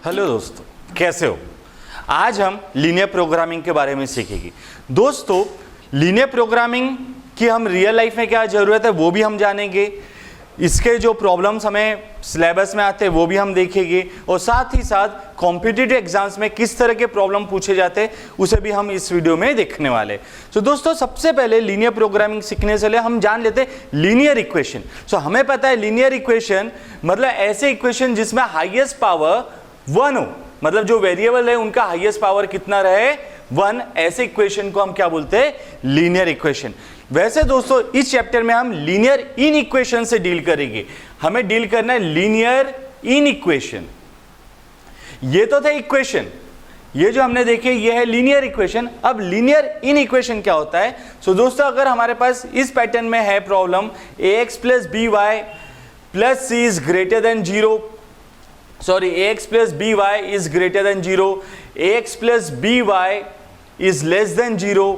Hello दोस्तों, कैसे हो। आज हम लीनियर प्रोग्रामिंग के बारे में सीखेंगे। दोस्तों, लीनियर प्रोग्रामिंग की हम रियल लाइफ में क्या ज़रूरत है वो भी हम जानेंगे। इसके जो प्रॉब्लम्स हमें सिलेबस में आते हैं वो भी हम देखेंगे, और साथ ही साथ कॉम्पिटिटिव एग्जाम्स में किस तरह के प्रॉब्लम पूछे जाते हैं उसे भी हम इस वीडियो में देखने वाले। तो दोस्तों, सबसे पहले लीनियर प्रोग्रामिंग सीखने से पहले हम जान लेते हैं लीनियर इक्वेशन। हमें पता है लीनियर इक्वेशन मतलब ऐसे इक्वेशन जिसमें हाईएस्ट पावर 1 हो, मतलब जो वेरिएबल है उनका हाईएस्ट पावर कितना रहे 1, ऐसे इक्वेशन को हम क्या बोलते हैं, लीनियर इक्वेशन। वैसे दोस्तों, इस चैप्टर में हम लीनियर इन इक्वेशन से डील करेंगे। हमें डील करना है लीनियर इन इक्वेशन। ये तो थे इक्वेशन, ये जो हमने देखे ये है लीनियर इक्वेशन। अब लीनियर इन इक्वेशन क्या होता है। दोस्तों, अगर हमारे पास इस पैटर्न में है problem ax plus b y plus c is greater than 0, sorry ax plus b y is greater than 0, ax plus b y is less than 0।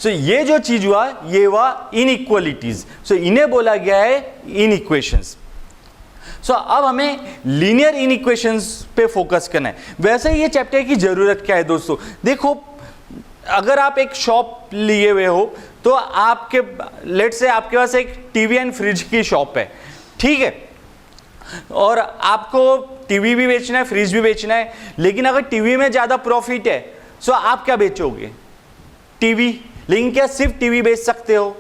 ये जो चीज हुआ ये हुआ इनइक्वालिटीज। इन्हें बोला गया है इन इक्वेशंस। अब हमें लीनियर इन इक्वेशंस पे फोकस करना है। वैसे ये चैप्टर की जरूरत क्या है दोस्तों, देखो, अगर आप एक शॉप लिए हुए हो तो आपके लेट से आपके पास एक टीवी एंड फ्रिज की शॉप है, ठीक है, और आपको टीवी भी बेचना है, फ्रिज भी बेचना है। लेकिन अगर टीवी में ज्यादा प्रॉफिट है तो आप क्या बेचोगे, टीवी। लेकिन क्या सिर्फ टीवी बेच सकते हो,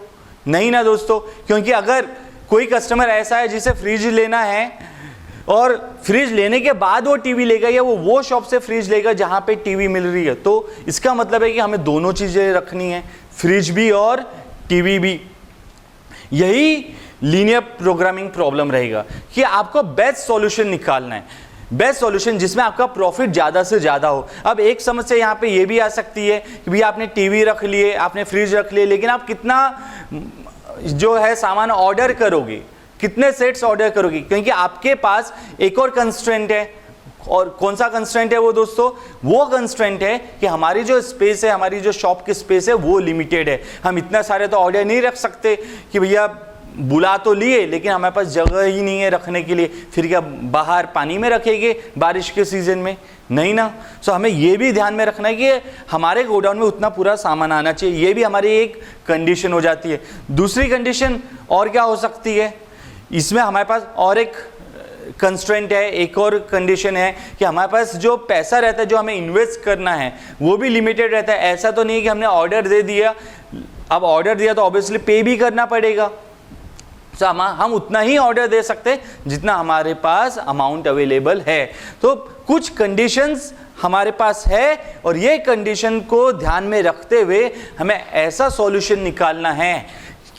नहीं ना दोस्तों, क्योंकि अगर कोई कस्टमर ऐसा है जिसे फ्रिज लेना है और फ्रिज लेने के बाद वो टीवी लेगा, या वो शॉप से फ्रिज लेगा जहां पे टीवी मिल रही है, तो इसका मतलब है कि हमें दोनों चीजें रखनी है, फ्रिज भी और टीवी भी। यही लीनियर प्रोग्रामिंग प्रॉब्लम रहेगा कि आपको बेस्ट सॉल्यूशन निकालना है, बेस्ट सॉल्यूशन जिसमें आपका प्रॉफिट ज़्यादा से ज़्यादा हो। अब एक समस्या यहाँ पे ये भी आ सकती है कि भैया आपने टीवी रख लिए, आपने फ्रिज रख लिए, लेकिन आप कितना जो है सामान ऑर्डर करोगे, कितने सेट्स ऑर्डर करोगे, क्योंकि आपके पास एक और कंस्ट्रेंट है। और कौन सा कंस्ट्रेंट है वो दोस्तों, वो कंस्ट्रेंट है कि हमारी जो स्पेस है, हमारी जो शॉप की स्पेस है वो लिमिटेड है। हम इतना सारे तो ऑर्डर नहीं रख सकते कि भैया बुला तो लिए लेकिन हमारे पास जगह ही नहीं है रखने के लिए, फिर क्या बाहर पानी में रखेंगे बारिश के सीजन में, नहीं ना। हमें ये भी ध्यान में रखना है कि हमारे गोडाउन में उतना पूरा सामान आना चाहिए। ये भी हमारी एक कंडीशन हो जाती है। दूसरी कंडीशन और क्या हो सकती है, इसमें हमारे पास और एक कंस्ट्रेंट है, एक और कंडीशन है कि हमारे पास जो पैसा रहता है जो हमें इन्वेस्ट करना है वो भी लिमिटेड रहता है। ऐसा तो नहीं है कि हमने ऑर्डर दे दिया, अब ऑर्डर दिया तो ऑब्वियसली पे भी करना पड़ेगा। हम उतना ही ऑर्डर दे सकते जितना हमारे पास अमाउंट अवेलेबल है। तो कुछ कंडीशंस हमारे पास है और ये कंडीशन को ध्यान में रखते हुए हमें ऐसा सॉल्यूशन निकालना है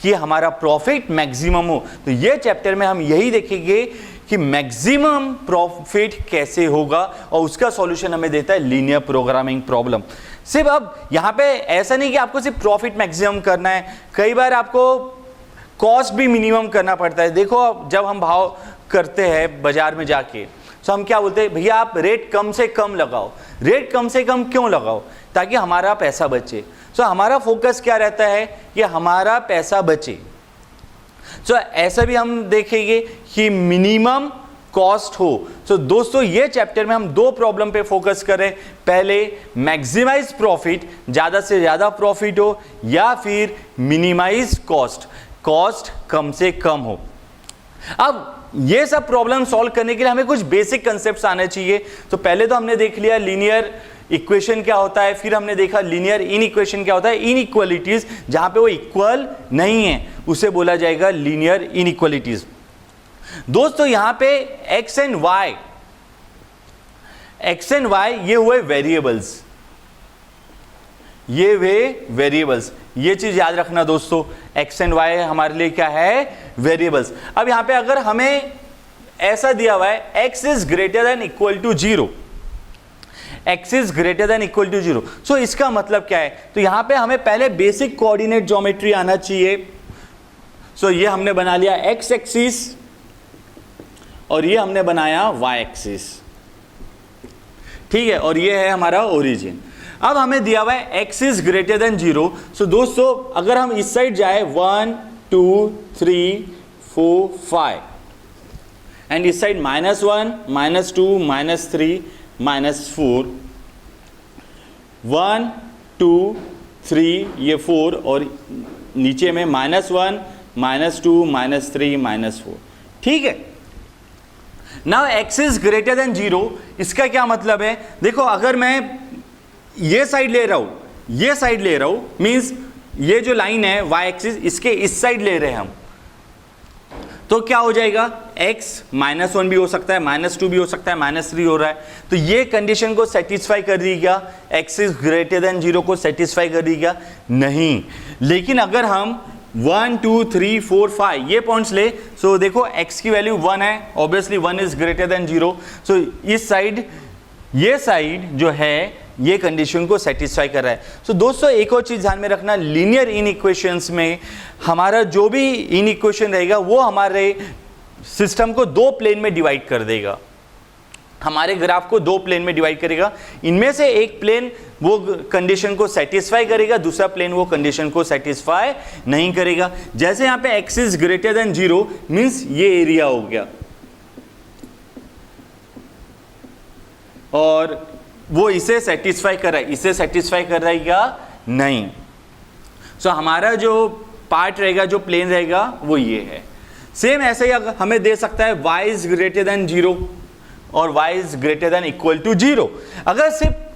कि हमारा प्रॉफिट मैक्सिमम हो। तो ये चैप्टर में हम यही देखेंगे कि मैक्सिमम प्रॉफिट कैसे होगा, और उसका सॉल्यूशन हमें देता है लीनियर प्रोग्रामिंग प्रॉब्लम। सिर्फ अब यहाँ पे ऐसा नहीं कि आपको सिर्फ प्रॉफिट मैक्सिमम करना है, कई बार आपको कॉस्ट भी मिनिमम करना पड़ता है। देखो, जब हम भाव करते हैं बाजार में जाके तो हम क्या बोलते हैं, भैया आप रेट कम से कम लगाओ। रेट कम से कम क्यों लगाओ, ताकि हमारा पैसा बचे। हमारा फोकस क्या रहता है कि हमारा पैसा बचे। ऐसा भी हम देखेंगे कि मिनिमम कॉस्ट हो। दोस्तों, ये चैप्टर में हम दो प्रॉब्लम पे फोकस करें। पहले मैक्सिमाइज प्रॉफिट, ज्यादा से ज्यादा प्रॉफिट हो, या फिर मिनिमाइज कॉस्ट, कॉस्ट कम से कम हो। अब ये सब प्रॉब्लम सॉल्व करने के लिए हमें कुछ बेसिक कंसेप्ट्स आने चाहिए। तो पहले तो हमने देख लिया लीनियर इक्वेशन क्या होता है, फिर हमने देखा लीनियर इन इक्वेशन क्या होता है। इनइक्वालिटीज जहां पे वो इक्वल नहीं है उसे बोला जाएगा लीनियर इनइक्वालिटीज। दोस्तों, यहां पे एक्स एंड वाई ये हुए वेरिएबल्स, ये वे वेरिएबल्स, ये चीज याद रखना दोस्तों। एक्स एंड वाई हमारे लिए क्या है, वेरिएबल्स। अब यहां पे अगर हमें ऐसा दिया हुआ है x is greater than equal to 0, x is greater than equal to 0, इसका मतलब क्या है। तो यहां पे हमें पहले बेसिक कोऑर्डिनेट ज्योमेट्री आना चाहिए। ये हमने बना लिया x एक्सिस और ये हमने बनाया y एक्सिस, ठीक है, और ये है हमारा ओरिजिन। अब हमें दिया हुआ है x इज ग्रेटर देन 0। दोस्तों, अगर हम इस साइड जाए 1 2 3 4 5, एंड इस साइड -1, -2, -3, -4, 1 2 3 ये 4 और नीचे में -1 -2 -3 -4। ठीक है, now x is greater than 0, इसका क्या मतलब है? देखो अगर मैं ये साइड ले रहा हूं, ये साइड ले रहा हूं, मींस ये जो लाइन है y एक्सिस, इसके इस साइड ले रहे हैं हम, तो क्या हो जाएगा? x -1 भी हो सकता है, -2 भी हो सकता है, -3 हो रहा है, तो ये कंडीशन को सेटिस्फाई कर दी क्या? x इज ग्रेटर देन 0 को सेटिस्फाई कर दी क्या? नहीं। लेकिन अगर हम 1 2 3 4 5 ये पॉइंट्स ले, सो देखो x की वैल्यू 1 है, ऑब्वियसली 1 इज ग्रेटर देन 0, सो इस साइड, ये साइड जो है ये कंडीशन को सेटिस्फाई कर रहा है। सो दोस्तों एक और चीज ध्यान में रखना, लीनियर इन इक्वेशंस में हमारा जो भी इन इक्वेशन रहेगा वो हमारे सिस्टम को दो प्लेन में डिवाइड कर देगा, हमारे ग्राफ को दो प्लेन में डिवाइड करेगा। इनमें से एक प्लेन वो कंडीशन को सेटिस्फाई करेगा, दूसरा प्लेन वो कंडीशन को सेटिस्फाई नहीं करेगा। जैसे यहाँ पे x is greater than 0 means ये एरिया हो गया, और वो इसे सेटिस्फाई कर रहा है, इसे सेटिस्फाई कर रहा है क्या? नहीं। सो हमारा जो पार्ट रहेगा, जो प्लेन रहेगा वो ये है। सेम ऐसे ही हमें दे सकता है y इज ग्रेटर देन 0 और y is greater than equal to 0। अगर सिर्फ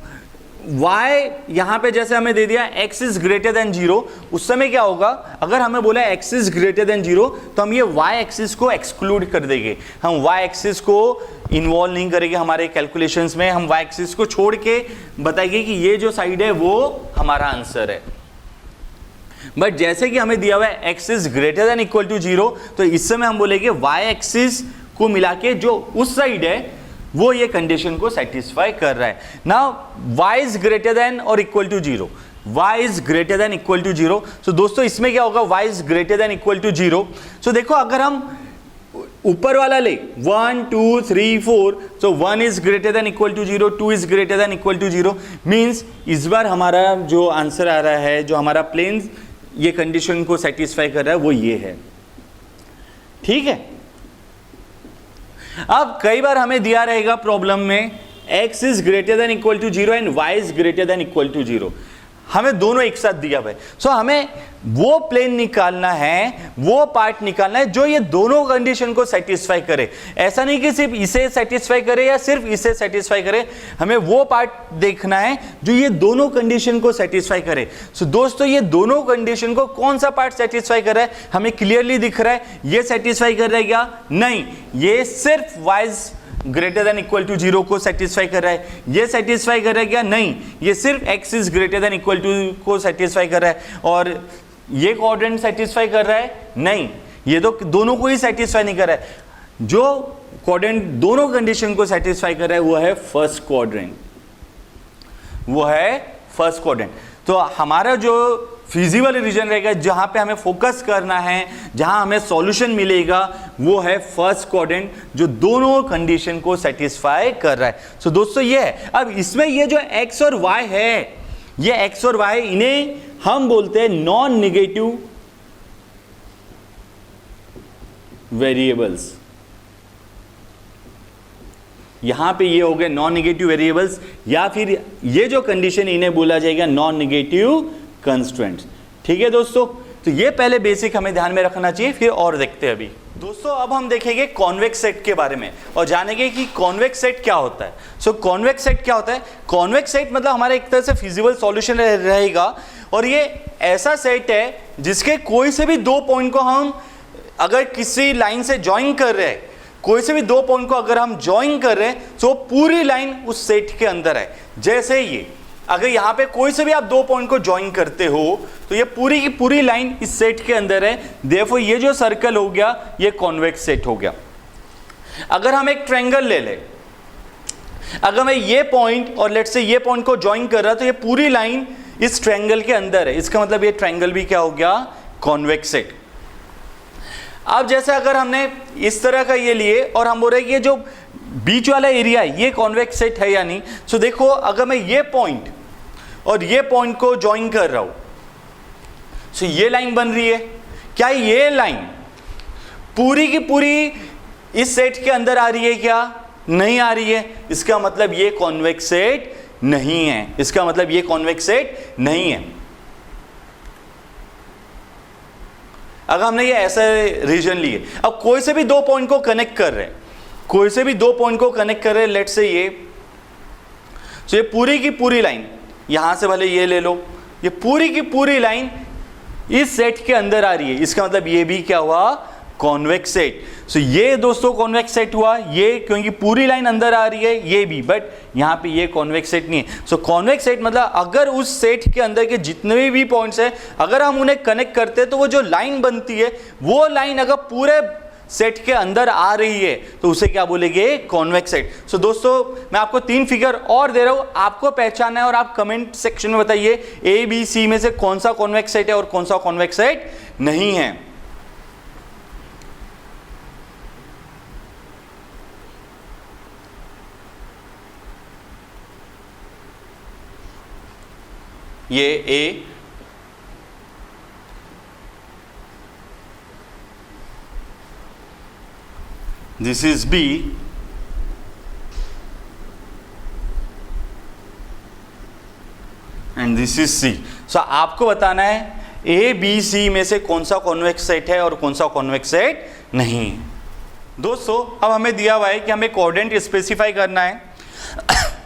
y यहां पे जैसे हमें दे दिया x इज ग्रेटर देन 0, उस समय क्या होगा? अगर हमें बोला x इज ग्रेटर देन 0 तो हम ये y एक्सिस को एक्सक्लूड कर देंगे, हम y एक्सिस को इन्वॉल्व नहीं करेंगे हमारे कैलकुलेशंस में, हम y एक्सिस को छोड़ के बताएंगे कि ये जो साइड है वो हमारा आंसर है। बट जैसे कि हमें दिया हुआ है x is greater than equal to 0, तो इस समय हम बोलेंगे y एक्सिस को मिला के जो उस साइड है वो ये कंडीशन को सेटिस्फाई कर रहा है। Now y is greater than और equal to 0, y is greater than equal to 0। So दोस्तों इसमें क्या होगा? y is greater than equal to 0। So देखो अगर हम ऊपर वाला ले 1 2 3 4, so 1 is greater than equal to 0, 2 is greater than equal to 0, means इस बार हमारा जो आंसर आ रहा है, जो हमारा प्लेन ये कंडीशन को सेटिस्फाई कर रहा है वो ये है। ठीक है, अब कई बार हमें दिया रहेगा प्रॉब्लम में x is greater than equal to 0 and y is greater than equal to 0, हमें दोनों एक साथ दिया हुआ है। सो हमें वो प्लेन निकालना है, वो पार्ट निकालना है जो ये दोनों कंडीशन को सेटिस्फाई करे। ऐसा नहीं कि सिर्फ इसे सेटिस्फाई करे या सिर्फ इसे सेटिस्फाई करे, हमें वो पार्ट देखना है जो ये दोनों कंडीशन को सेटिस्फाई करे। सो दोस्तों ये दोनों कंडीशन को कौन सा पार्ट सेटिस्फाई कर रहा है? हमें क्लियरली दिख रहा है, ये सेटिस्फाई कर रहा है क्या? नहीं, ये सिर्फ y is greater than equal to 0 को सेटिस्फाई कर रहा है। ये सेटिस्फाई कर रहा है क्या? नहीं, ये सिर्फ x is greater than equal to को सेटिस्फाई कर रहा है। और ये क्वाड्रेंट सेटिस्फाई कर रहा है? नहीं, ये तो दोनों को ही सेटिस्फाई नहीं कर रहा है। जो क्वाड्रेंट दोनों कंडीशन को सेटिस्फाई कर रहा है वो है फर्स्ट क्वाड्रेंट, वो है फर्स्ट क्वाड्रेंट। तो हमारा जो फिजिबल रीजन रहेगा, जहां पे हमें फोकस करना है, जहां हमें सॉल्यूशन मिलेगा, वो है फर्स्ट क्वाड्रेंट जो दोनों कंडीशन को सेटिस्फाई कर रहा है। सो दोस्तों ये है। अब इसमें ये जो x और y है, ये x और y, इन्हें हम बोलते हैं नॉन नेगेटिव वेरिएबल्स। यहां पे ये हो गए नॉन नेगेटिव वेरिएबल्स, या फिर ये जो कंडीशन इन्हें बोला जाएगा नॉन नेगेटिव कंस्ट्रेंट्स। ठीक है दोस्तों, तो ये पहले बेसिक हमें ध्यान में रखना चाहिए, फिर और देखते हैं अभी। दोस्तों अब हम देखेंगे कॉन्वेक्स सेट के बारे में और जानेंगे कि कॉन्वेक्स सेट क्या होता है। सो कॉन्वेक्स सेट क्या होता है? कॉन्वेक्स सेट मतलब हमारा एक तरह से फिजिबल सॉल्यूशन रहेगा, और ये ऐसा सेट है जिसके कोई से भी दो पॉइंट को हम अगर किसी लाइन से ज्वाइन कर रहे हैं, कोई से भी दो पॉइंट को अगर हम ज्वाइन कर रहे हैं तो पूरी लाइन उस सेट के अंदर है। जैसे ये अगर यहाँ पे कोई से भी आप दो पॉइंट को ज्वाइन करते हो तो ये पूरी की पूरी लाइन इस सेट के अंदर है, देयरफॉर ये जो सर्कल हो गया ये कॉन्वेक्स सेट हो गया। अगर हम एक ट्रायंगल ले लें, अगर मैं ये पॉइंट और लेट्स से ये पॉइंट को ज्वाइन कर रहा तो ये पूरी लाइन इस ट्रायंगल के अंदर है, इसका मतलब ये ट्रायंगल भी क्या हो गया? Convex set. अब जैसे अगर हमने इस तरह का ये लिए और हम बोल रहे हैं कि ये जो बीच वाला एरिया है ये कॉन्वेक्स सेट है या नहीं। सो देखो अगर मैं ये पॉइंट और ये पॉइंट को ज्वाइन कर रहा हूं, सो ये लाइन बन रही है। क्या ये लाइन पूरी की पूरी इस सेट के अंदर आ रही है क्या? नहीं आ रही है। इसका मतलब ये कॉन्वेक्स सेट नहीं है, इसका मतलब ये कॉन्वेक्स सेट नहीं है। अगर हमने ये ऐसा रीजन लिए, अब कोई से भी दो पॉइंट को कनेक्ट कर रहे हैं, कोई से भी दो पॉइंट को कनेक्ट कर रहे हैं, लेट से ये, तो ये पूरी की पूरी लाइन, यहां से भले ये ले लो, ये पूरी की पूरी लाइन इस सेट के अंदर आ रही है, इसका मतलब ये भी क्या हुआ? Convex set. सो ये दोस्तों कॉन्वेक्स सेट हुआ, ये क्योंकि पूरी लाइन अंदर आ रही है, ये भी, बट यहां पे ये कॉन्वेक्स सेट नहीं है। सो कॉन्वेक्स सेट मतलब अगर उस सेट के अंदर के जितने भी पॉइंट्स हैं, अगर हम उन्हें कनेक्ट करते हैं तो वो जो लाइन बनती है, वो लाइन अगर पूरे सेट के अंदर आ रही है तो उसे क्या बोलेंगे? Convex set. सो दोस्तों मैं आपको 3 फिगर और दे रहा हूं, आपको पहचानना है और आप कमेंट सेक्शन में बताइए ए बी सी में से कौन सा कॉन्वेक्स सेट है और कौन सा कॉन्वेक्स सेट नहीं है। ये A, this is B, and this is C. So आपको बताना है ए बी सी में से कौन सा कॉन्वेक्स सेट है और कौन सा कॉन्वेक्स सेट नहीं है। दोस्तों अब हमें दिया हुआ है कि हमें कोऑर्डिनेट स्पेसिफाई करना है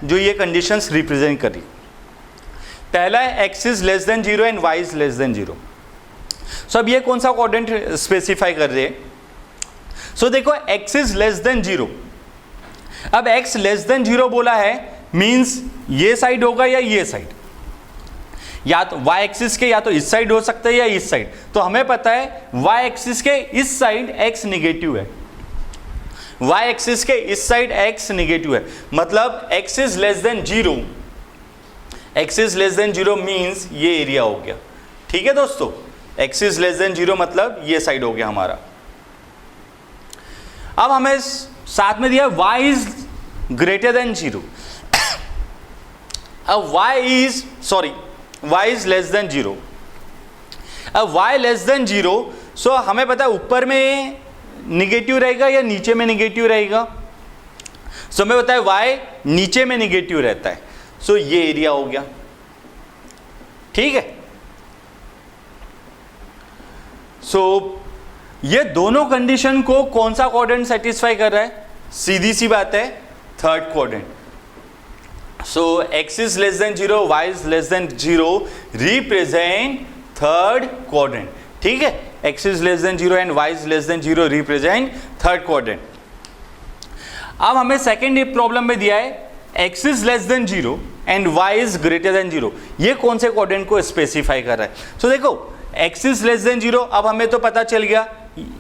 जो ये कंडीशंस रिप्रेजेंट करी। पहला है x is less than 0 and y is less than 0। सो अब ये कौन सा कोऑर्डिनेट स्पेसिफाई कर रहे हैं? सो देखो x इज लेस देन 0, अब x लेस देन 0 बोला है, मींस ये साइड होगा या ये साइड, या तो y एक्सिस के या तो इस साइड हो सकता है या इस साइड। तो हमें पता है y एक्सिस के इस साइड x निगेटिव है, y एक्सिस के इस साइड x निगेटिव है, मतलब x is less than 0, x is less than 0 means ये एरिया हो गया। ठीक है दोस्तों, x इज लेस देन 0 मतलब ये साइड हो गया हमारा। अब हमें साथ में दिया y इज ग्रेटर देन 0, अब y इज लेस देन 0, अब y लेस देन 0, सो हमें पता है ऊपर में निगेटिव रहेगा या नीचे में निगेटिव रहेगा। सो हमें पता है y नीचे में निगेटिव रहता है, सो ये एरिया हो गया। ठीक है, सो ये दोनों कंडीशन को कौन सा कोऑर्डिनेट सेटिस्फाई कर रहा है? सीधी सी बात है, third coordinate. So x is less than 0, y is less than 0 represent third coordinate. ठीक है, x is less than 0 and y is less than 0 represent third coordinate. अब हमें सेकेंड प्रॉब्लम में दिया है x is less than 0 and y is greater than 0। ये कौन से कोऑर्डिनेट को स्पेसिफाई कर रहा है? सो देखो x इज लेस देन 0, अब हमें तो पता चल गया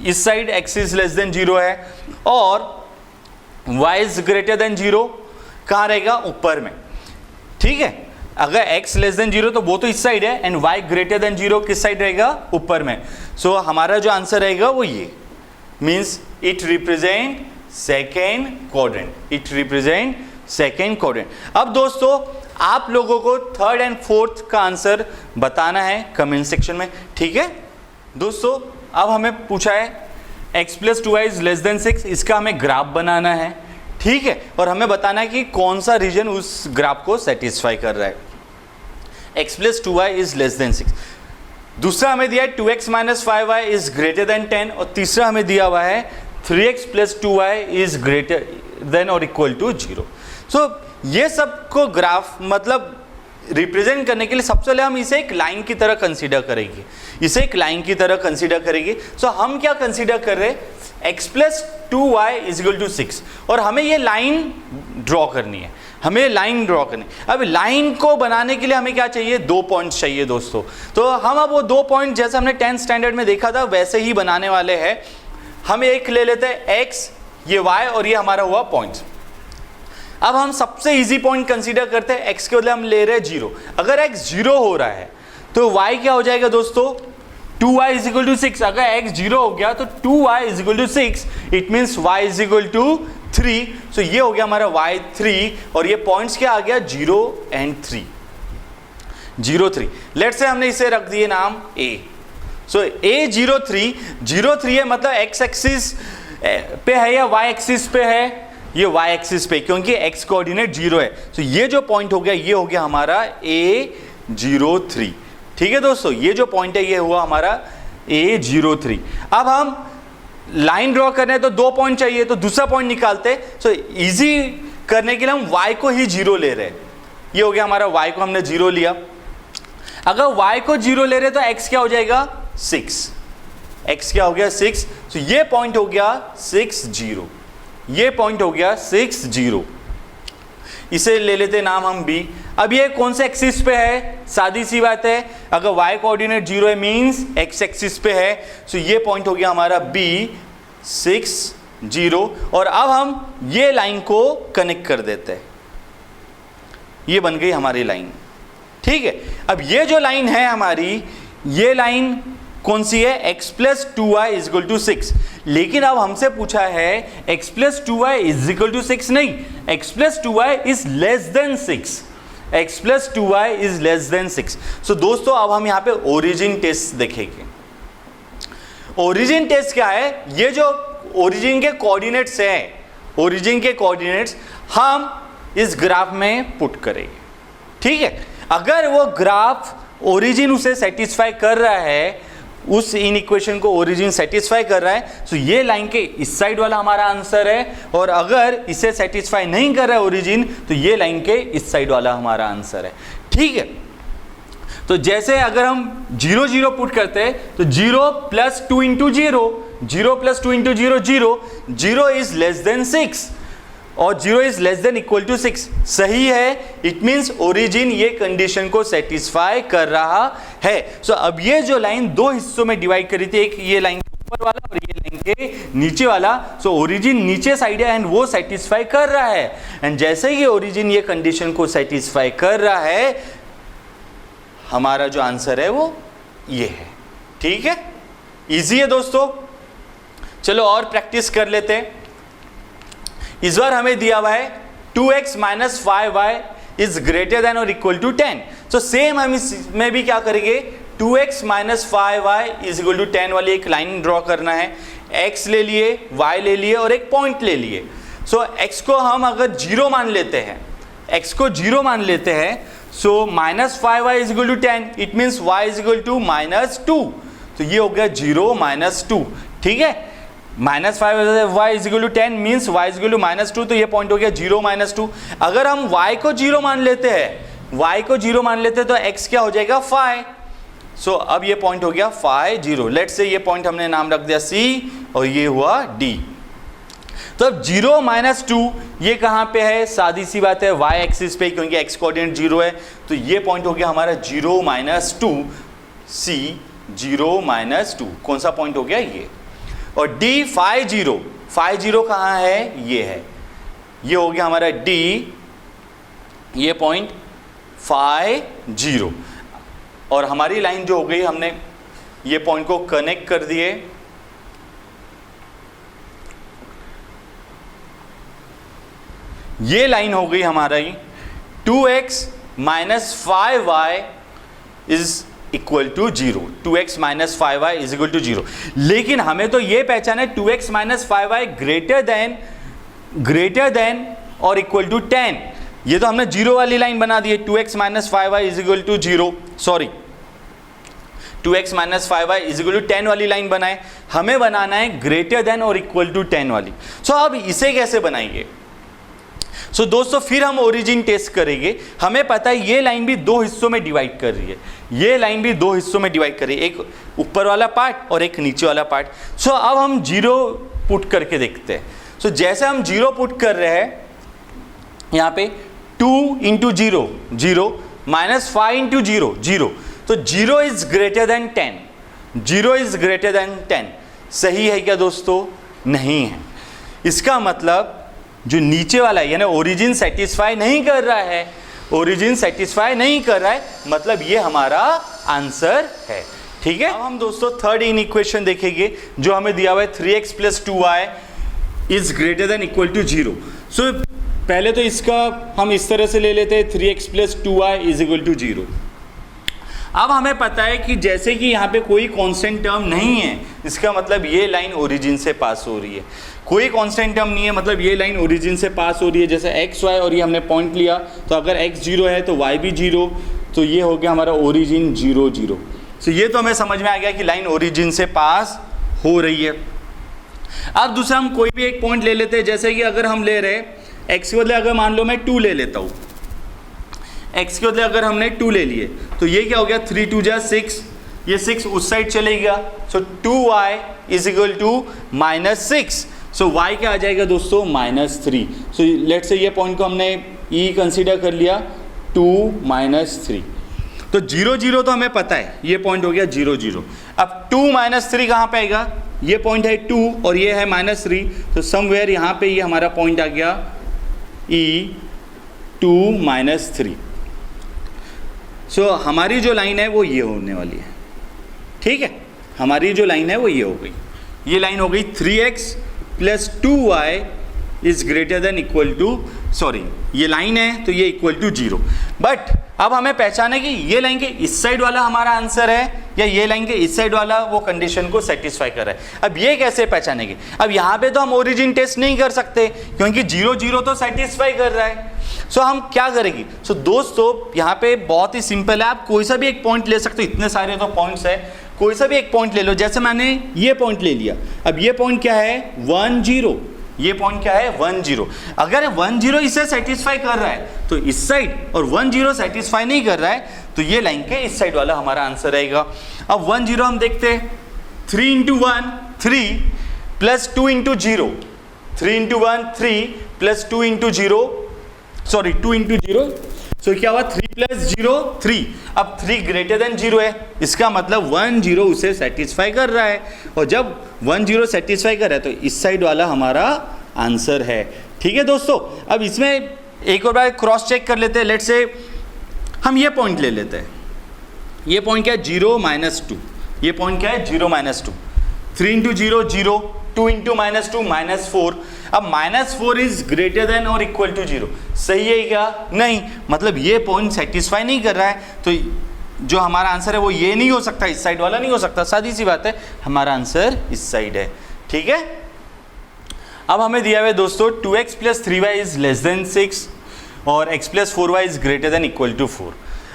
इस side x is less than 0 है, और y इज ग्रेटर देन 0 कहाँ रहेगा? ऊपर में। ठीक है, अगर x लेस देन 0 तो वो तो इस साइड है, एंड y ग्रेटर देन 0 किस साइड रहेगा? ऊपर में। सो हमारा जो आंसर रहेगा वो ये, means it represent second coordinate, it represent second coordinate. अब दोस्तों आप लोगों को थर्ड एंड फोर्थ का आंसर बताना है कमेंट सेक्शन में। ठीक है दोस्तों, अब हमें पूछा है x plus 2y is less than 6, इसका हमें ग्राफ बनाना है। ठीक है, और हमें बताना है कि कौन सा रीजन उस ग्राफ को सेटिस्फाई कर रहा है। x plus 2y is less than 6। दूसरा हमें दिया है 2x minus 5y is greater then 10, और तीसरा हमें दिया हुआ है 3x plus 2y is greater than और इक्वल टू 0। सो ये सब को ग्राफ मतलब रिप्रेजेंट करने के लिए सबसे पहले हम इसे एक लाइन की तरह कंसीडर करेंगे, इसे एक लाइन की तरह कंसीडर करेंगे। सो हम क्या कंसीडर कर रहे हैं? x plus 2y is equal to 6, और हमें ये लाइन ड्रॉ करनी है, हमें लाइन ड्रॉ करनी है। अब लाइन को बनाने के लिए हमें क्या चाहिए? 2 पॉइंट्स चाहिए दोस्तों। तो हम अब वो 2 पॉइंट जैसे हमने 10th स्टैंडर्ड में देखा था वैसे ही बनाने वाले हैं। हम एक ले लेते हैं x, ये y, और ये हमारा हुआ पॉइंट। अब हम सबसे इजी पॉइंट कंसीडर करते हैं, x के बदले हम ले रहे हैं 0। अगर x 0 हो रहा है तो y क्या हो जाएगा दोस्तों? 2y is equal to 6। अगर x 0 हो गया तो 2y is equal to 6, it means y is equal to 3। So ये हो गया हमारा y 3, और ये पॉइंट्स क्या आ गया? 0 एंड 3, 0 3। लेट्स से हमने इसे रख दिए नाम a। सो a 0 3 है, मतलब x एक्सिस पे है या y एक्सिस पे है? ये y एक्सिस पे, क्योंकि x कोऑर्डिनेट 0 है। तो ये जो पॉइंट हो गया ये हो गया हमारा A03। ठीक है दोस्तों, ये जो पॉइंट है ये हुआ हमारा A03। अब हम लाइन ड्रॉ करने हैं तो 2 पॉइंट चाहिए, तो दूसरा पॉइंट निकालते। सो इजी करने के लिए हम y को ही 0 ले रहे हैं। ये हो गया हमारा, y को हमने 0 लिया। अगर y को 0 ले रहे तो x क्या हो जाएगा? 6। x क्या हो गया? 6। तो ये पॉइंट हो गया 6 0। ये पॉइंट हो गया 6 0। इसे ले लेते नाम हम b। अब ये कौन से एक्सिस पे है? सादी सी बात है, अगर y कोऑर्डिनेट 0 है मींस x एक्सिस पे है। सो ये पॉइंट हो गया हमारा b 6 0। और अब हम ये लाइन को कनेक्ट कर देते हैं। ये बन गई हमारी लाइन। ठीक है, अब ये जो लाइन है हमारी, ये लाइन कौन सी है? x plus 2y is equal to 6। लेकिन अब हमसे पूछा है x plus 2y is equal to 6 नहीं, x plus 2y is less than 6। x plus 2y is less than 6। So दोस्तों अब हम यहाँ पे ओरिजिन टेस्ट देखेंगे। ओरिजिन टेस्ट क्या है? ये जो ओरिजिन के कोऑर्डिनेट्स हैं, ओरिजिन के कोऑर्डिनेट्स हम इस ग्राफ में पुट करेंगे। ठीक है, अगर वो ग्राफ ओरिजिन उसे सेटिस्फाई कर रहा है, उस इन इक्वेशन को ओरिजिन सेटिस्फाई कर रहा है, तो ये लाइन के इस साइड वाला हमारा आंसर है। और अगर इसे सेटिस्फाई नहीं कर रहा है ओरिजिन, तो ये लाइन के इस साइड वाला हमारा आंसर है। ठीक है, तो जैसे अगर हम 0 0 पुट करते हैं तो 0 plus 2 into 0, 0 plus 2 into 0 0, 0 is less than 6 और 0 is less than equal to 6। सही है, इट मींस ओरिजिन ये कंडीशन को सेटिस्फाई कर रहा है। सो अब ये जो लाइन 2 हिस्सों में डिवाइड करी थी, एक ये लाइन ऊपर वाला और ये लाइन के नीचे वाला। सो ओरिजिन नीचे साइड है एंड वो सेटिस्फाई कर रहा है। एंड जैसे ही ओरिजिन ये कंडीशन को सेटिस्फाई कर रहा है, हमारा जो आंसर है वो ये है। ठीक है, इजी है दोस्तों। चलो और प्रैक्टिस कर लेते हैं। इस बार हमें दिया हुआ है 2x minus 5y is greater than और इक्वल टू 10। तो सेम हम इसमें भी क्या करेंगे? 2x minus 5y is equal to 10 वाली एक लाइन ड्रॉ करना है। x ले लिए, y ले लिए और एक पॉइंट ले लिए। सो x को हम अगर 0 मान लेते हैं, x को 0 मान लेते हैं, so minus 5y is equal to 10, it means y is equal to minus 2। तो ये हो गया 0 माइनस 2। ठीक है, minus 5y is equal to 10 means y is equal to minus 2। तो ये पॉइंट हो गया 0 माइनस 2। अगर हम y को 0 मान लेते हैं, y को 0 मान लेते हैं तो x क्या हो जाएगा? 5। सो अब ये पॉइंट हो गया 5 0। लेट्स से ये पॉइंट हमने नाम रख दिया c और ये हुआ d। तो अब 0 माइनस 2 ये कहाँ पे है? सादी सी बात है, y एक्सिस पे, क्योंकि x कोऑर्डिनेट 0 है। तो ये पॉइंट हो गया हमारा 0 माइनस 2 c, 0 माइनस 2 कौन सा पॉइंट हो गया? ये। और d 5 0, 5 0 कहाँ है? ये है। ये हो गया हमारा d, ये पॉइंट 5 0। और हमारी लाइन जो हो गई, हमने ये पॉइंट को कनेक्ट कर दिए। ये लाइन हो गई हमारी 2x minus 5y is equal to 0। 2x minus 5y is equal to 0। लेकिन हमें तो ये पहचान है 2x minus 5y greater than और इक्वल टू 10। ये तो हमने 0 वाली लाइन बना दी है। 2x minus 5y is equal to 0, sorry 2x minus 5y is equal to 10 वाली लाइन बनाए। हमें बनाना है ग्रेटर देन और इक्वल टू 10 वाली। सो अब इसे कैसे बनाएंगे? सो दोस्तों फिर हम ओरिजिन टेस्ट करेंगे। हमें पता है ये लाइन भी 2 हिस्सों में डिवाइड कर रही है, ये लाइन भी 2 हिस्सों में डिवाइड कर रही है, एक ऊपर वाला पार्ट और एक नीचे वाला पार्ट। सो अब हम 0 पुट करके देखते हैं। सो जैसे हम 0 पुट कर रहे हैं, यहाँ पे 2 इंटू 0 0 माइनस 5 इंटू 0 0, तो 0 is greater then 10, 0 is greater then 10। सही है क्या दोस्तों? नहीं है। इसका मतलब जो नीचे वाला है यानी ओरिजिन सेटिस्फाई नहीं कर रहा है, ओरिजिन सेटिस्फाई नहीं कर रहा है, मतलब ये हमारा आंसर है। ठीक है, अब हम दोस्तों थर्ड इन इक्वेशन देखेंगे जो हमें दिया हुआ है 3x plus 2y is greater than equal to 0। So पहले तो इसका हम इस तरह से ले लेते हैं 3x plus 2y is equal to 0। अब हमें पता है कि जैसे कि यहाँ पे कोई कांस्टेंट टर्म नहीं है, इसका मतलब ये लाइन ओरिजिन से पास हो रही है। कोई कांस्टेंट टर्म नहीं है, मतलब ये लाइन ओरिजिन से पास हो रही है। जैसे एक्स वाई और ये हमने पॉइंट लिया, तो अगर एक्स 0 है तो वाई भी 0, तो ये हो गया हमारा ओरिजिन 0 0। तो ये तो हमें समझ में आ गया कि लाइन ओरिजिन से पास हो रही है। अब दूसरा हम कोई भी एक पॉइंट ले लेते हैं, जैसे कि अगर हम ले रहे एक्स के बदले अगर मान लो मैं 2 ले लेता हूँ, x के बदले अगर हमने 2 ले लिए तो ये क्या हो गया 3 2 जा 6, ये 6 उस साइड चले गया, so 2y is equal to -6। So y क्या आ जाएगा दोस्तों -3। सो लेट से ये पॉइंट को हमने e कंसीडर कर लिया 2 -3। तो 0 0 तो हमें पता है, ये पॉइंट हो गया 0 0। अब 2 -3 कहाँ पे आएगा, ये पॉइंट है 2 और ये है -3, तो समवेयर यहाँ पे ये हमारा पॉइंट आ गया e 2 -3। सो हमारी जो लाइन है वो ये होने वाली है, ठीक है। हमारी जो लाइन है वो ये हो गई, ये लाइन हो गई 3x + 2y is greater than equal to, sorry ये लाइन है तो ये इक्वल टू 0। बट अब हमें पहचाने कि ये लाइन के इस साइड वाला हमारा आंसर है या ये लाइन के इस साइड वाला वो कंडीशन को सेटिस्फाई कर रहा है। अब ये कैसे पहचानेंगे, अब यहाँ पे तो हम ओरिजिन टेस्ट नहीं कर सकते क्योंकि 0 0 तो सेटिस्फाई कर रहा है। सो हम क्या करेंगे, सो दोस्तों यहाँ पे बहुत ही सिंपल है, आप कोई सा भी एक पॉइंट ले सकते हो, इतने सारे तो पॉइंट्स है, कोई सा भी एक पॉइंट ले लो। जैसे मैंने ये पॉइंट ले लिया, अब ये पॉइंट क्या है 1 0, ये पॉइंट क्या है 1 0। अगर 1 0 इसे सेटिस्फाई कर रहा है तो इस साइड, और 1 0 सेटिस्फाई नहीं कर रहा है तो ये लाइन के इस साइड वाला हमारा आंसर रहेगा। अब 1 0 हम देखते हैं, 3 × 1 3 + 2 × 0, 3 × 1 3 + 2 × 0, सॉरी 2 × 0, सो क्या हुआ 3 + 0 3। अब 3 ग्रेटर देन 0 है, इसका मतलब 1 0 उसे सेटिस्फाई कर रहा है, और जब 1 0 सेटिस्फाई कर रहा है तो इस साइड वाला हमारा आंसर है, ठीक है दोस्तों। अब इसमें एक और बार क्रॉस चेक कर लेते हैं। लेट्स से हम ये पॉइंट ले लेते हैं, ये पॉइंट क्या है 0 -2, ये पॉइंट क्या है 0 -2, 3 × 0 0, 2 × -2 -4। अब -4 इज ग्रेटर देन और इक्वल टू 0, सही है क्या, नहीं, मतलब ये पॉइंट सेटिस्फाई नहीं कर रहा है, तो जो हमारा आंसर है वो ये नहीं हो सकता, इस साइड वाला नहीं हो सकता, सादी सी बात है, हमारा आंसर इस साइड है, ठीक है। अब हमें दिया हुआ है दोस्तों 2x + 3y is less than 6 और x + 4y is greater than equal to 4।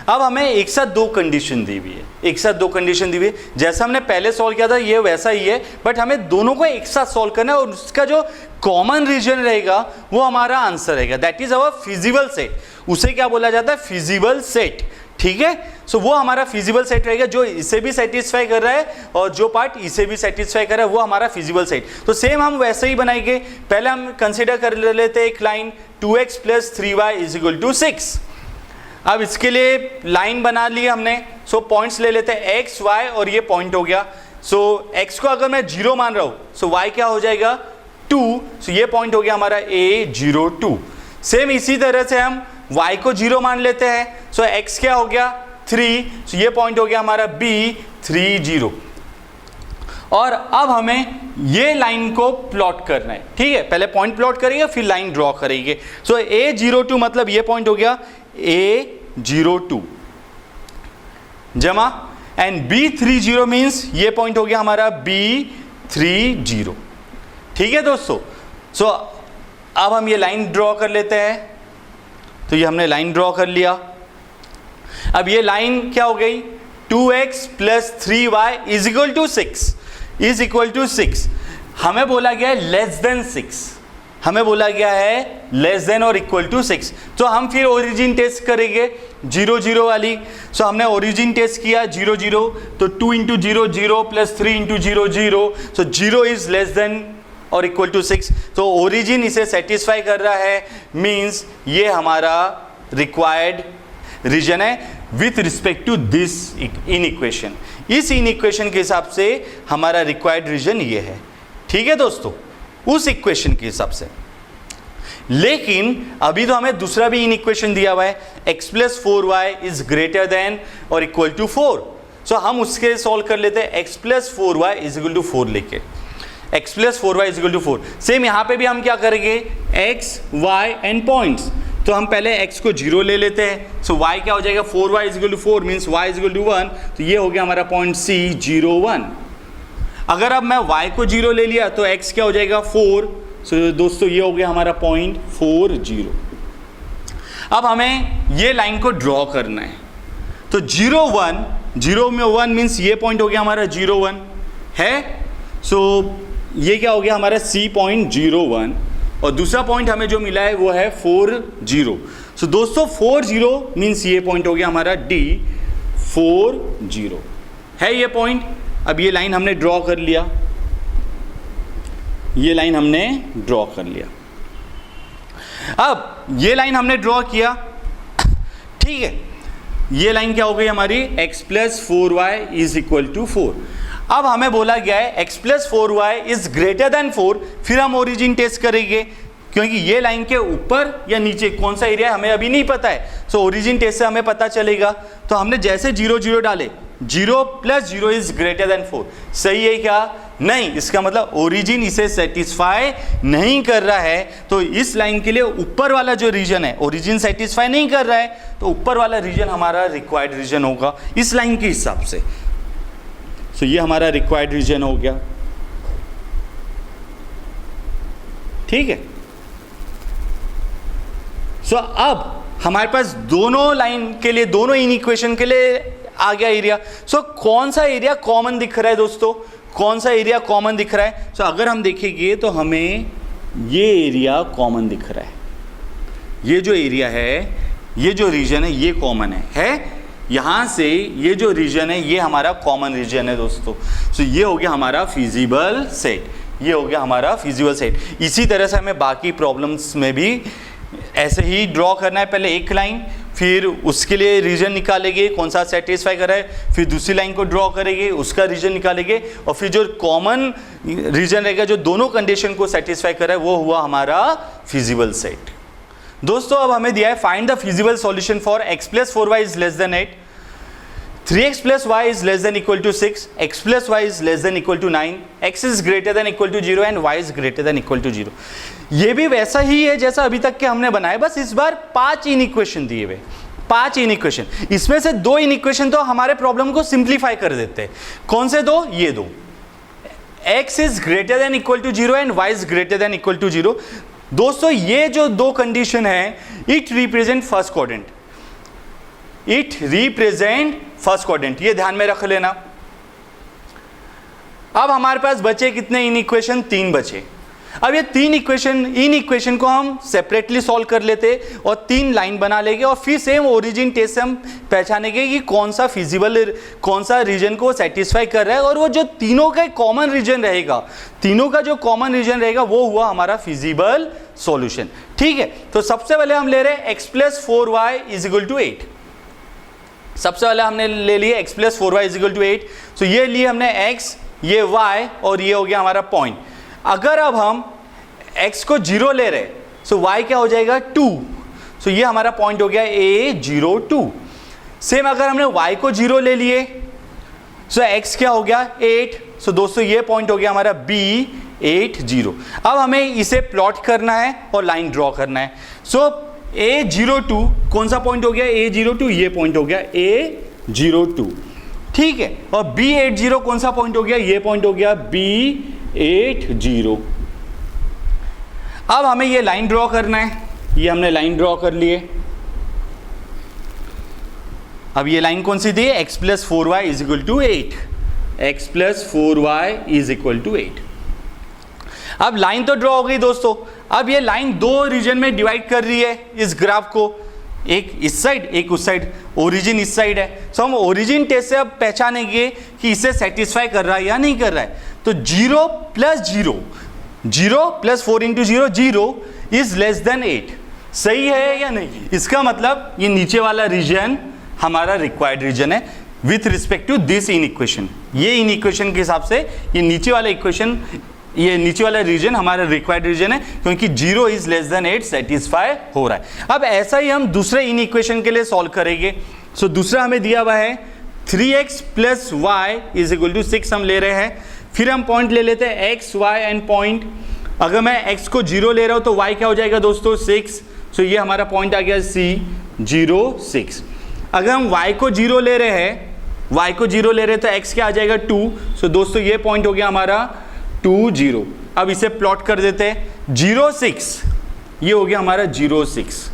अब हमें एक साथ दो कंडीशन दी हुई है, एक साथ दो कंडीशन दी हुई है, जैसा हमने पहले सॉल्व किया था ये वैसा ही है, बट हमें दोनों को एक साथ सॉल्व करना है और उसका जो कॉमन रीजन रहेगा वो हमारा आंसर रहेगा, that is our feasible set. उसे क्या बोला जाता है, फिजिबल सेट, ठीक है। सो वो हमारा फिजिबल सेट रहेगा, जो इसे भी सेटिस्फाई कर रहा है और जो पार्ट इसे भी सेटिस्फाई कर रहा है वो हमारा फिजिबल सेट। तो सेम हम वैसे ही बनाएंगे, पहले हम कंसिडर कर लेते हैं एक लाइन 2x + 3y = 6। अब इसके लिए लाइन बना ली हमने, सो पॉइंट्स ले लेते हैं x y और ये पॉइंट हो गया। सो x को अगर मैं 0 मान रहा हूँ, सो y क्या हो जाएगा 2, सो ये पॉइंट हो गया हमारा a 0 2। सेम इसी तरह से हम y को 0 मान लेते हैं, सो x क्या हो गया 3, सो ये पॉइंट हो गया हमारा b 3 0। और अब हमें ये लाइन को प्लॉट करना है, ठीक है, पहले पॉइंट प्लॉट करेंगे फिर लाइन ड्रॉ करेंगे। सो a 0 2 मतलब ये पॉइंट हो गया a 0 2 जमा एंड b 3 0 मीन्स ये पॉइंट हो गया हमारा b 3 0, ठीक है दोस्तों। सो अब हम ये लाइन ड्रॉ कर लेते हैं, तो ये हमने लाइन ड्रॉ कर लिया। अब ये लाइन क्या हो गई 2x + 3y is equal to 6। हमें बोला गया है लेस देन 6, हमें बोला गया है लेस देन और इक्वल टू 6, तो हम फिर ओरिजिन टेस्ट करेंगे 0 0 वाली। सो हमने ओरिजिन टेस्ट किया 0 0, तो 2 × 0 0 + 3 × 0 0, सो 0 इज लेस देन और इक्वल टू 6, तो ओरिजिन इसे सेटिस्फाई कर रहा है, मीन्स ये हमारा रिक्वायर्ड रीजन है with respect to this inequation. इस इन इक्वेशन के हिसाब से हमारा रिक्वायर्ड रीजन ये है, ठीक है दोस्तों, उस इक्वेशन के हिसाब से। लेकिन अभी तो हमें दूसरा भी इन इक्वेशन दिया हुआ है, x + 4y is greater than और इक्वल टू 4। सो हम उसके सॉल्व कर लेते हैं x + 4y = 4 लेके, x + 4y = 4। सेम यहाँ पे भी हम क्या करेंगे x y एंड पॉइंट्स, तो हम पहले x को 0 ले लेते हैं। सो y क्या हो जाएगा, 4y is equal to 4 means y is equal to 1, तो ये हो गया हमारा पॉइंट C 0 1। अगर अब मैं y को 0 ले लिया तो x क्या हो जाएगा 4। सो दोस्तों ये हो गया हमारा पॉइंट 4 0। अब हमें ये लाइन को ड्रॉ करना है, तो 0 1, 0 में 1 मीन्स ये पॉइंट हो गया हमारा 0 1 है। सो ये क्या हो गया हमारा C पॉइंट 0 1, और दूसरा पॉइंट हमें जो मिला है वो है 4 0। सो दोस्तों 4 0 मीन्स ये पॉइंट हो गया हमारा D 4 0 है ये पॉइंट। अब ये लाइन हमने ड्रॉ कर लिया, ये लाइन हमने ड्रॉ कर लिया। अब ये लाइन हमने ड्रॉ किया, ठीक है, ये लाइन क्या हो गई हमारी x plus 4y is equal to 4। अब हमें बोला गया है x plus 4y is greater than 4, फिर हम ओरिजिन टेस्ट करेंगे, क्योंकि ये लाइन के ऊपर या नीचे कौन सा एरिया है हमें अभी नहीं पता है। सो ओरिजिन टेस्ट से हमें पता चलेगा। तो हमने जैसे 0 0 डाले, 0 प्लस 0 इज ग्रेटर देन 4, सही है क्या? नहीं, इसका मतलब ओरिजिन इसे सेटिस्फाई नहीं कर रहा है। तो इस लाइन के लिए ऊपर वाला जो रीजन है ओरिजिन सेटिस्फाई नहीं कर रहा है, तो ऊपर वाला रीजन हमारा रिक्वायर्ड रीजन होगा इस लाइन के हिसाब से। सो ये हमारा रिक्वायर्ड रीजन हो गया, ठीक है। सो अब हमारे पास दोनों लाइन के लिए, दोनों इन इक्वेशन के लिए आ गया एरिया। सो कौन सा एरिया कॉमन दिख रहा है दोस्तों, कौन सा एरिया कॉमन दिख रहा है? सो अगर हम देखेंगे तो हमें ये एरिया कॉमन दिख रहा है, ये जो एरिया है, ये जो रीजन है ये कॉमन है यहाँ से ये जो रीजन है ये हमारा कॉमन रीजन है दोस्तों। सो ये हो गया हमारा फिजिबल सेट, ये हो गया हमारा फिजिबल सेट। इसी तरह से हमें बाकी प्रॉब्लम्स में भी ऐसे ही ड्रॉ करना है, पहले एक लाइन, फिर उसके लिए रीजन निकालेंगे कौन सा सेटिस्फाई कर रहा है, फिर दूसरी लाइन को ड्रॉ करेंगे, उसका रीजन निकालेंगे, और फिर जो कॉमन रीजन रहेगा जो दोनों कंडीशन को सेटिस्फाई कर रहा है वो हुआ हमारा फिजिबल सेट। दोस्तों अब हमें दिया है find the feasible solution for x plus 4y is less than 8, 3x plus y is less than equal to 6, x plus y is less than equal to 9, x is greater than equal to 0 and y is greater than equal to 0। ये भी वैसा ही है जैसा अभी तक के हमने बनाए, बस इस बार 5 इन इक्वेशन दिए हुए, 5 इन इक्वेशन। इसमें से 2 इन इक्वेशन तो हमारे प्रॉब्लम को सिंप्लीफाई कर देते हैं। कौन से दो? ये दो, x is greater than equal to 0 and y is greater than equal to 0। दोस्तों ये जो दो कंडीशन है it represent first quadrant, it represent first quadrant, ये ध्यान में रख लेना। अब हमारे पास बचे कितने इन इक्वेशन? 3 बचे। अब ये 3 इक्वेशन, इन इक्वेशन को हम सेपरेटली सॉल्व कर लेते और 3 लाइन बना लेंगे, और फिर सेम ओरिजिन टेस्ट से हम पहचानेंगे कि कौन सा फिजिबल, कौन सा रीजन को सेटिस्फाई कर रहा है, और वो जो तीनों का कॉमन रीजन रहेगा, तीनों का जो कॉमन रीजन रहेगा वो हुआ हमारा फिजिबल सॉल्यूशन, ठीक है। तो सबसे पहले हम ले रहे हैं x plus 4y is equal to 8। सबसे पहले हमने ले लिए x plus 4y is equal to 8। So ये लिए हमने x, ये y, और ये हो गया हमारा पॉइंट। अगर अब हम x को 0 ले रहे, सो y क्या हो जाएगा 2। सो ये हमारा पॉइंट हो गया A02। सेम अगर हमने y को 0 ले लिए, सो x क्या हो गया 8। सो दोस्तों ये पॉइंट हो गया हमारा B80। अब हमें इसे प्लॉट करना है और लाइन ड्रॉ करना है। सो A02 कौन सा पॉइंट हो गया? A02, ये पॉइंट हो गया A02, ठीक है। और B80 कौन सा पॉइंट हो गया? ये पॉइंट हो गया B80। अब हमें ये लाइन ड्रॉ करना है, ये हमने लाइन ड्रॉ कर लिए। अब ये लाइन कौन सी थी? x plus 4y is equal to 8, x plus 4y is equal to 8। अब लाइन तो ड्रॉ हो गई दोस्तों। अब ये लाइन 2 रीजन में डिवाइड कर रही है इस ग्राफ को, एक इस साइड एक उस साइड, ओरिजिन इस साइड है। सो हम ओरिजिन टेस्ट से अब पहचानेंगे कि इसे सेटिस्फाई कर रहा है या नहीं कर रहा है। तो 0 plus 0, 0 plus 4 into 0, 0 is less than 8, सही है या नहीं? इसका मतलब ये नीचे वाला रीजन हमारा रिक्वायर्ड रीजन है with respect to this inequation. ये इन इक्वेशन के हिसाब से ये नीचे वाला इक्वेशन, ये नीचे वाला रीजन हमारा रिक्वायर्ड रीजन है, क्योंकि 0 इज लेस देन 8 सेटिस्फाई हो रहा है। अब ऐसा ही हम दूसरे इन इक्वेशन के लिए सॉल्व करेंगे। सो दूसरा हमें दिया हुआ है 3x plus y is equal to 6 हम ले रहे हैं। फिर हम पॉइंट ले लेते हैं x, y एंड पॉइंट। अगर मैं x को 0 ले रहा हूं तो y क्या हो जाएगा दोस्तों 6। सो ये हमारा पॉइंट आ गया C06। अगर हम y को 0 ले रहे हैं, y को 0 ले रहे हैं तो x क्या आ जाएगा 2। सो दोस्तों ये पॉइंट हो गया हमारा 2 0। अब इसे प्लॉट कर देते हैं 06, ये हो गया हमारा 06,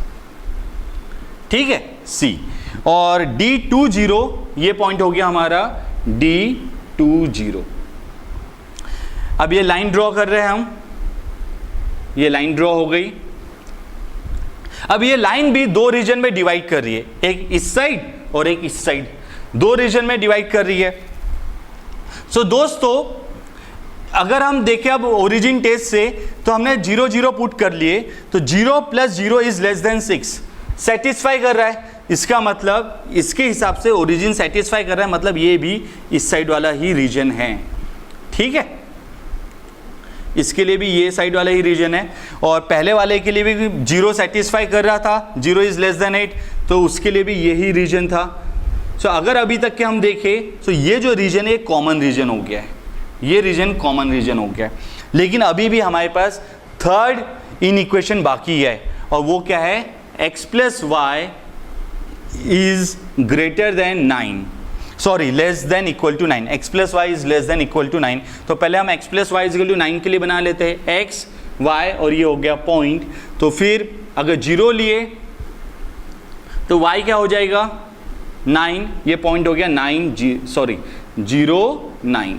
ठीक है C। और D20 ये पॉइंट हो गया हमारा D20। अब ये लाइन ड्रॉ कर रहे हैं हम, ये लाइन ड्रॉ हो गई। अब ये लाइन भी दो रीजन में डिवाइड कर रही है, एक इस साइड और एक इस साइड, दो रीजन में डिवाइड कर रही है। सो दोस्तों अगर हम देखें अब ओरिजिन टेस्ट से, तो हमने 0 0 पुट कर लिए, तो 0 + 0 इज लेस देन 6 सेटिस्फाई कर रहा है। इसका मतलब इसके हिसाब से ओरिजिन सेटिस्फाई कर रहा है, मतलब ये भी इस साइड वाला ही रीजन है, ठीक है। इसके लिए भी ये साइड वाला ही रीजन है, और पहले वाले के लिए भी 0 सेटिस्फाई कर रहा था, 0 इज लेस देन 8, तो उसके लिए भी यही रीजन था। सो अगर अभी तक के हम देखें तो ये जो रीजन है कॉमन रीजन हो गया है, ये रीजन कॉमन रीजन हो गया है। लेकिन अभी भी हमारे पास थर्ड इन इक्वेशन बाकी है, और वो क्या है, x + y is greater than 9, sorry less than equal to 9, x + y is less than equal to 9। तो पहले हम x + y is equal to 9 के लिए बना लेते हैं, x y और ये हो गया पॉइंट। तो फिर अगर 0 लिए तो y क्या हो जाएगा 9, ये पॉइंट हो गया 0 9।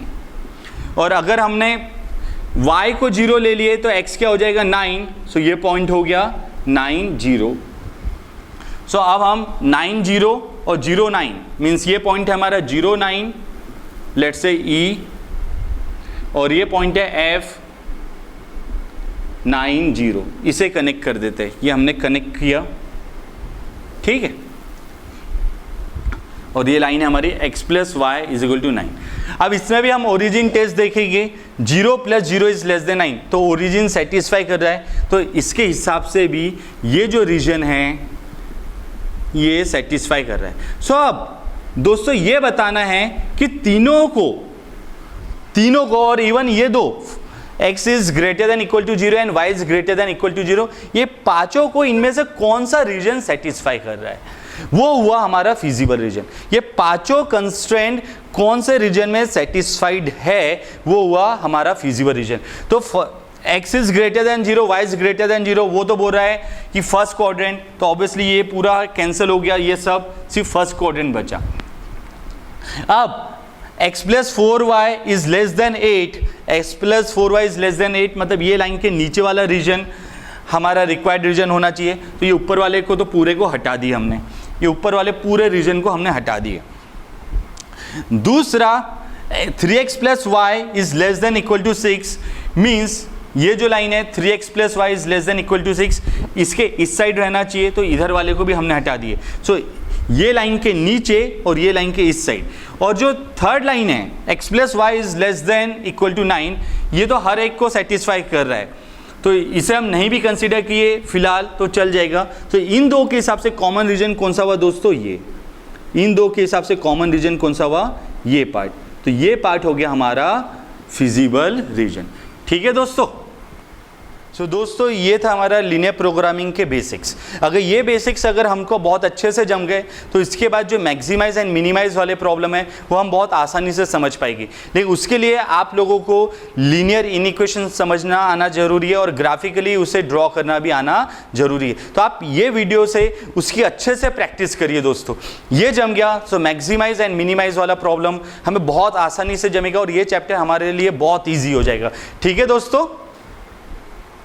और अगर हमने y को 0 ले लिए तो x क्या हो जाएगा 9, सो ये पॉइंट हो गया 9 0। सो अब हम 9 0 और 0 9 मीन्स ये पॉइंट है हमारा 0 9, लेट्स से E, और ये पॉइंट है F 9 0। इसे कनेक्ट कर देते हैं, ये हमने कनेक्ट किया, ठीक है। और ये लाइन है हमारी x + y is equal to 9। अब इसमें भी हम ओरिजिन टेस्ट देखेंगे, 0 + 0 इज लेस देन 9, तो ओरिजिन सेटिस्फाई कर रहा है, तो इसके हिसाब से भी ये जो रीजन है ये सेटिस्फाई कर रहा है। सो अब दोस्तों ये बताना है कि तीनों को और इवन ये दो x is greater than equal to 0 and y is greater than equal to 0, ये पांचों को इनमें से कौन सा रीजन सेटिस्फाई कर रहा है, वो हुआ हमारा फिजिबल रीजन। ये पांचों कंस्ट्रेंट कौन से रीजन में सेटिस्फाइड है, वो हुआ हमारा फिजिबल रीजन। तो x is greater than 0, y is greater than 0, वो तो बोल रहा है कि फर्स्ट क्वाड्रेंट, तो ऑब्वियसली ये पूरा कैंसिल हो गया, ये सब सिर्फ फर्स्ट क्वाड्रेंट बचा। अब x + 4y is less than 8, x + 4y is less than 8, मतलब ये लाइन के नीचे वाला रीजन हमारा रिक्वायर्ड रीजन होना चाहिए। तो ये ऊपर वाले को तो पूरे को हटा दिया हमने, ये ऊपर वाले पूरे रीजन को हमने हटा दिया। दूसरा 3x + y is less than equal to 6, means ये जो लाइन है 3x + y is less than equal to 6, इसके इस साइड रहना चाहिए, तो इधर वाले को भी हमने हटा दिए। सो ये लाइन के नीचे और ये लाइन के इस साइड। और जो थर्ड लाइन है x + y is less than equal to 9, ये तो हर एक को सेटिस्फाई कर रहा है, तो इसे हम नहीं भी कंसीडर किए फिलहाल तो चल जाएगा। तो इन दो के हिसाब से कॉमन रीजन कौन सा हुआ दोस्तों, ये इन दो के हिसाब से कॉमन रीजन कौन सा हुआ, ये पार्ट। तो ये पार्ट हो गया हमारा फिजिबल रीजन, ठीक है दोस्तों। सो दोस्तों ये था हमारा लीनियर प्रोग्रामिंग के बेसिक्स। अगर ये बेसिक्स अगर हमको बहुत अच्छे से जम गए तो इसके बाद जो मैक्सिमाइज एंड मिनिमाइज वाले प्रॉब्लम है वो हम बहुत आसानी से समझ पाएंगे। लेकिन उसके लिए आप लोगों को लीनियर इनइक्वेशन समझना आना जरूरी है और ग्राफिकली उसे ड्रॉ करना भी आना जरूरी है। तो आप ये वीडियो से उसकी अच्छे से प्रैक्टिस करिए दोस्तों। ये जम गया तो मैक्सिमाइज एंड मिनिमाइज वाला प्रॉब्लम हमें बहुत आसानी से जमेगा और ये चैप्टर हमारे लिए बहुत ईजी हो जाएगा। ठीक है दोस्तों।